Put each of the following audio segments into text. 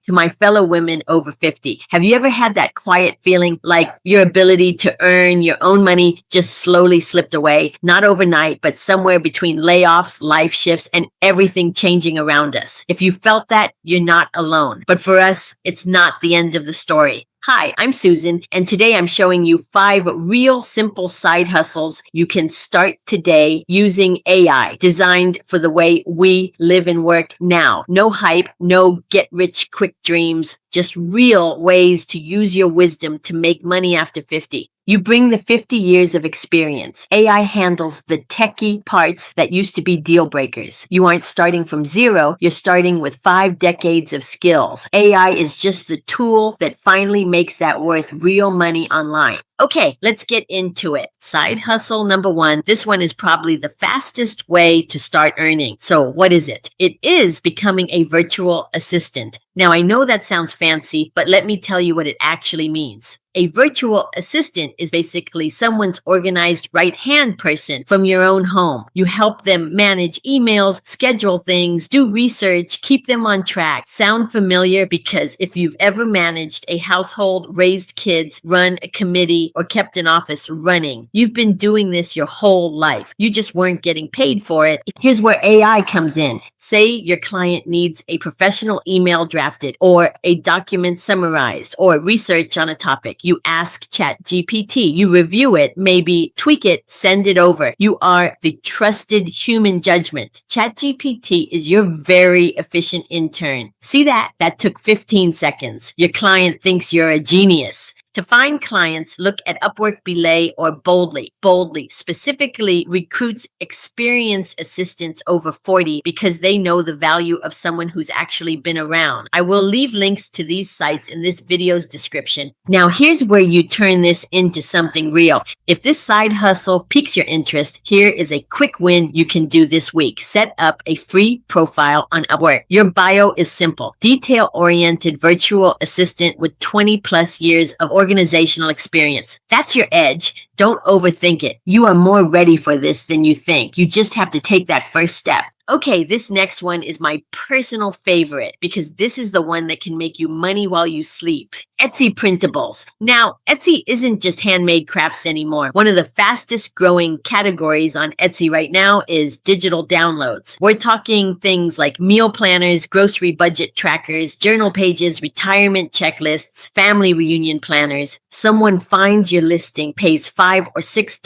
To my fellow women over 50, have you ever had that quiet feeling like your ability to earn your own money just slowly slipped away? Not overnight, but somewhere between layoffs, life shifts, and everything changing around us. If you felt that, you're not alone. But for us, it's not the end of the story. Hi, I'm Susan, and today I'm showing you 5 real simple side hustles you can start today using AI, designed for the way we live and work now. No hype, no get-rich-quick dreams, just real ways to use your wisdom to make money after 50. You bring the 50 years of experience. AI handles the techie parts that used to be deal breakers. You aren't starting from zero, you're starting with 5 decades of skills. AI is just the tool that finally makes that worth real money online. Okay, let's get into it. Side hustle number 1. This one is probably the fastest way to start earning. So what is it? It is becoming a virtual assistant. Now, I know that sounds fancy, but let me tell you what it actually means. A virtual assistant is basically someone's organized right-hand person from your own home. You help them manage emails, schedule things, do research, keep them on track. Sound familiar? Because if you've ever managed a household, raised kids, run a committee, or kept an office running, you've been doing this your whole life. You just weren't getting paid for it. Here's where AI comes in. Say your client needs a professional email drafted, or a document summarized, or research on a topic. You ask ChatGPT, you review it, maybe tweak it, send it over. You are the trusted human judgment. ChatGPT is your very efficient intern. See that? That took 15 seconds. Your client thinks you're a genius. To find clients, look at Upwork, Belay, or Boldly. Boldly specifically recruits experienced assistants over 40 because they know the value of someone who's actually been around. I will leave links to these sites in this video's description. Now, here's where you turn this into something real. If this side hustle piques your interest, here is a quick win you can do this week. Set up a free profile on Upwork. Your bio is simple. Detail-oriented virtual assistant with 20 plus years of organizational experience. That's your edge. Don't overthink it. You are more ready for this than you think. You just have to take that first step. Okay, this next one is my personal favorite because this is the one that can make you money while you sleep. Etsy printables. Now, Etsy isn't just handmade crafts anymore. One of the fastest growing categories on Etsy right now is digital downloads. We're talking things like meal planners, grocery budget trackers, journal pages, retirement checklists, family reunion planners. Someone finds your listing, pays $5 or $6,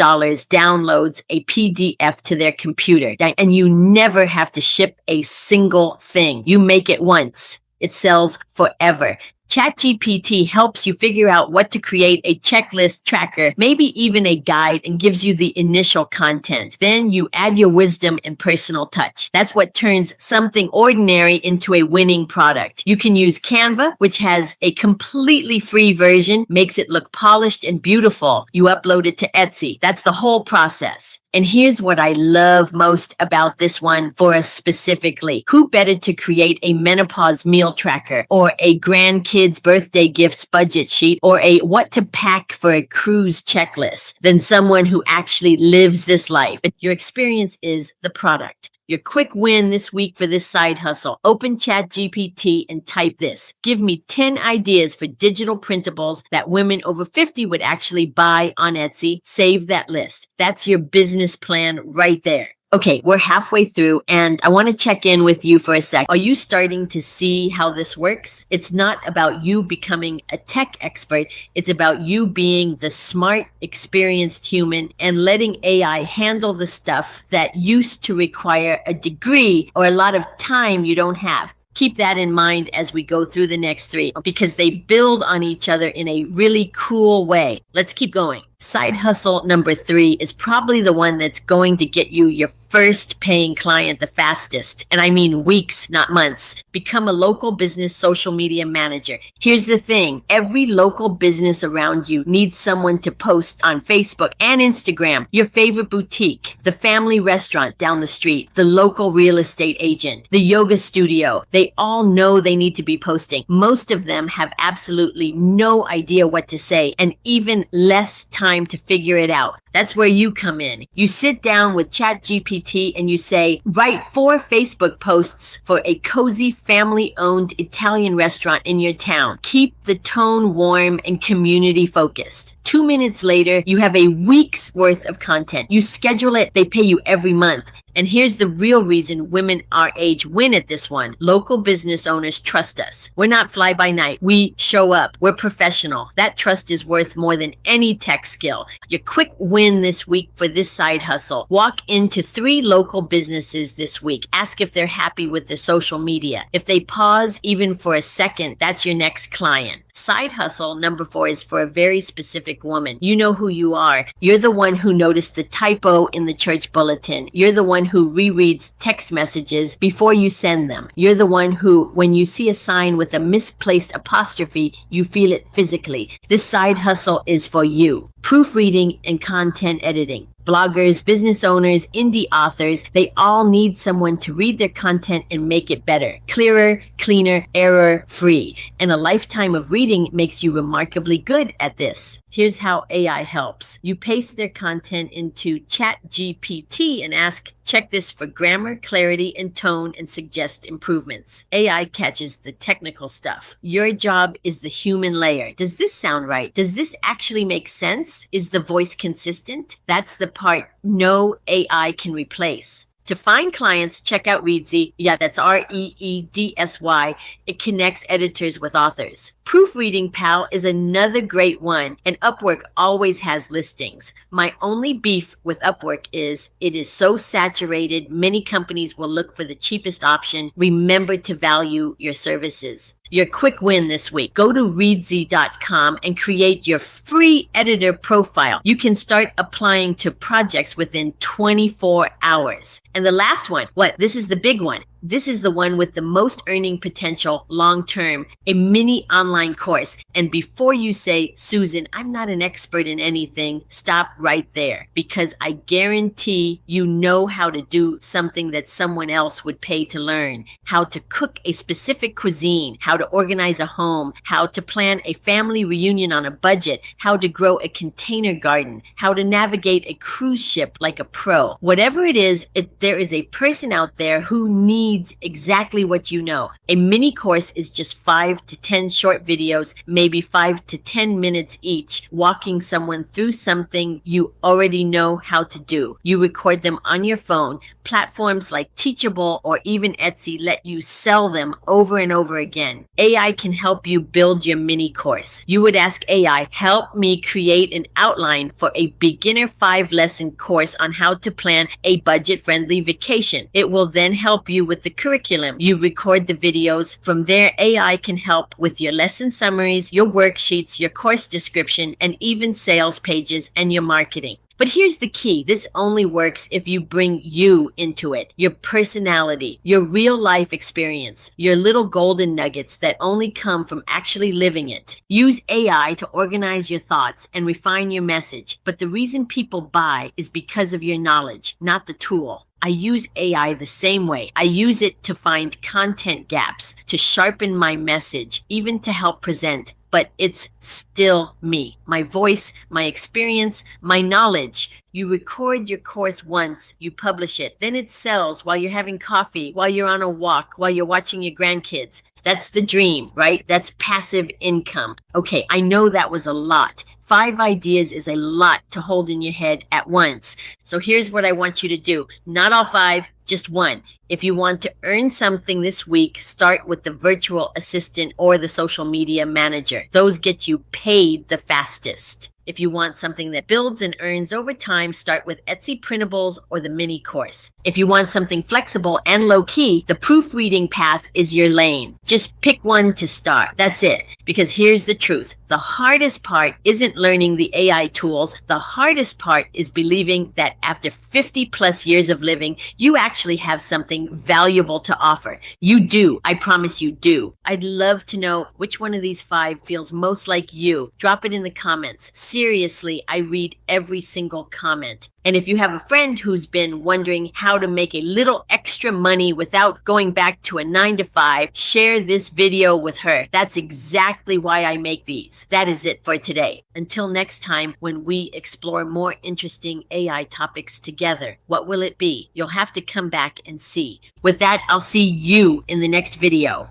downloads a PDF to their computer, and you never have to ship a single thing. You make it once. It sells forever. ChatGPT helps you figure out what to create, a checklist, tracker, maybe even a guide, and gives you the initial content. Then you add your wisdom and personal touch. That's what turns something ordinary into a winning product. You can use Canva, which has a completely free version, makes it look polished and beautiful. You upload it to Etsy. That's the whole process. And here's what I love most about this one for us specifically. Who better to create a menopause meal tracker, or a grandkids birthday gifts budget sheet, or a what to pack for a cruise checklist than someone who actually lives this life? Your experience is the product. Your quick win this week for this side hustle. Open ChatGPT and type this. Give me 10 ideas for digital printables that women over 50 would actually buy on Etsy. Save that list. That's your business plan right there. Okay, we're halfway through and I want to check in with you for a sec. Are you starting to see how this works? It's not about you becoming a tech expert. It's about you being the smart, experienced human and letting AI handle the stuff that used to require a degree or a lot of time you don't have. Keep that in mind as we go through the next 3 because they build on each other in a really cool way. Let's keep going. Side hustle number 3 is probably the one that's going to get you your first paying client the fastest. And I mean weeks, not months. Become a local business social media manager. Here's the thing. Every local business around you needs someone to post on Facebook and Instagram. Your favorite boutique, the family restaurant down the street, the local real estate agent, the yoga studio. They all know they need to be posting. Most of them have absolutely no idea what to say and even less time to figure it out. That's where you come in. You sit down with ChatGPT and you say, write 4 Facebook posts for a cozy family-owned Italian restaurant in your town. Keep the tone warm and community focused. 2 minutes later, you have a week's worth of content. You schedule it, they pay you every month. And here's the real reason women our age win at this one. Local business owners trust us. We're not fly by night. We show up. We're professional. That trust is worth more than any tech skill. Your quick win this week for this side hustle. Walk into 3 local businesses this week. Ask if they're happy with their social media. If they pause even for a second, that's your next client. Side hustle number 4 is for a very specific woman. You know who you are. You're the one who noticed the typo in the church bulletin. You're the one who rereads text messages before you send them. You're the one who, when you see a sign with a misplaced apostrophe, you feel it physically. This side hustle is for you. Proofreading and content editing. Bloggers, business owners, indie authors, they all need someone to read their content and make it better, clearer, cleaner, error-free. And a lifetime of reading makes you remarkably good at this. Here's how AI helps. You paste their content into ChatGPT and ask, check this for grammar, clarity, and tone, and suggest improvements. AI catches the technical stuff. Your job is the human layer. Does this sound right? Does this actually make sense? Is the voice consistent? That's the part no AI can replace. To find clients, check out Reedsy. Yeah, that's Reedsy. It connects editors with authors. Proofreading Pal is another great one, and Upwork always has listings. My only beef with Upwork is it is so saturated, many companies will look for the cheapest option. Remember to value your services. Your quick win this week. Go to Reedsy.com and create your free editor profile. You can start applying to projects within 24 hours. And the last one, this is the big one. This is the one with the most earning potential long-term, a mini online course. And before you say, Susan, I'm not an expert in anything, stop right there. Because I guarantee you know how to do something that someone else would pay to learn. How to cook a specific cuisine, how to organize a home, how to plan a family reunion on a budget, how to grow a container garden, how to navigate a cruise ship like a pro. Whatever it is, there is a person out there who needs exactly what you know. A mini course is just 5 to 10 short videos, maybe 5 to 10 minutes each, walking someone through something you already know how to do. You record them on your phone. Platforms like Teachable or even Etsy let you sell them over and over again. AI can help you build your mini course. You would ask AI, help me create an outline for a beginner 5-lesson course on how to plan a budget-friendly vacation. It will then help you with the curriculum. You record the videos. From there, AI can help with your lesson summaries, your worksheets, your course description, and even sales pages and your marketing. But here's the key. This only works if you bring you into it, your personality, your real life experience, your little golden nuggets that only come from actually living it. Use AI to organize your thoughts and refine your message. But the reason people buy is because of your knowledge, not the tool. I use AI the same way. I use it to find content gaps, to sharpen my message, even to help present. But it's still me, my voice, my experience, my knowledge. You record your course once, you publish it, then it sells while you're having coffee, while you're on a walk, while you're watching your grandkids. That's the dream, right? That's passive income. Okay, I know that was a lot. 5 ideas is a lot to hold in your head at once. So here's what I want you to do. Not all 5, just 1. If you want to earn something this week, start with the virtual assistant or the social media manager. Those get you paid the fastest. If you want something that builds and earns over time, start with Etsy printables or the mini course. If you want something flexible and low-key, the proofreading path is your lane. Just pick one to start. That's it. Because here's the truth. The hardest part isn't learning the AI tools. The hardest part is believing that after 50 plus years of living, you actually have something valuable to offer. You do. I promise you do. I'd love to know which one of these 5 feels most like you. Drop it in the comments. seriously, I read every single comment. And if you have a friend who's been wondering how to make a little extra money without going back to a 9 to 5, share this video with her. That's exactly why I make these. That is it for today. Until next time, when we explore more interesting AI topics together, what will it be? You'll have to come back and see. With that, I'll see you in the next video.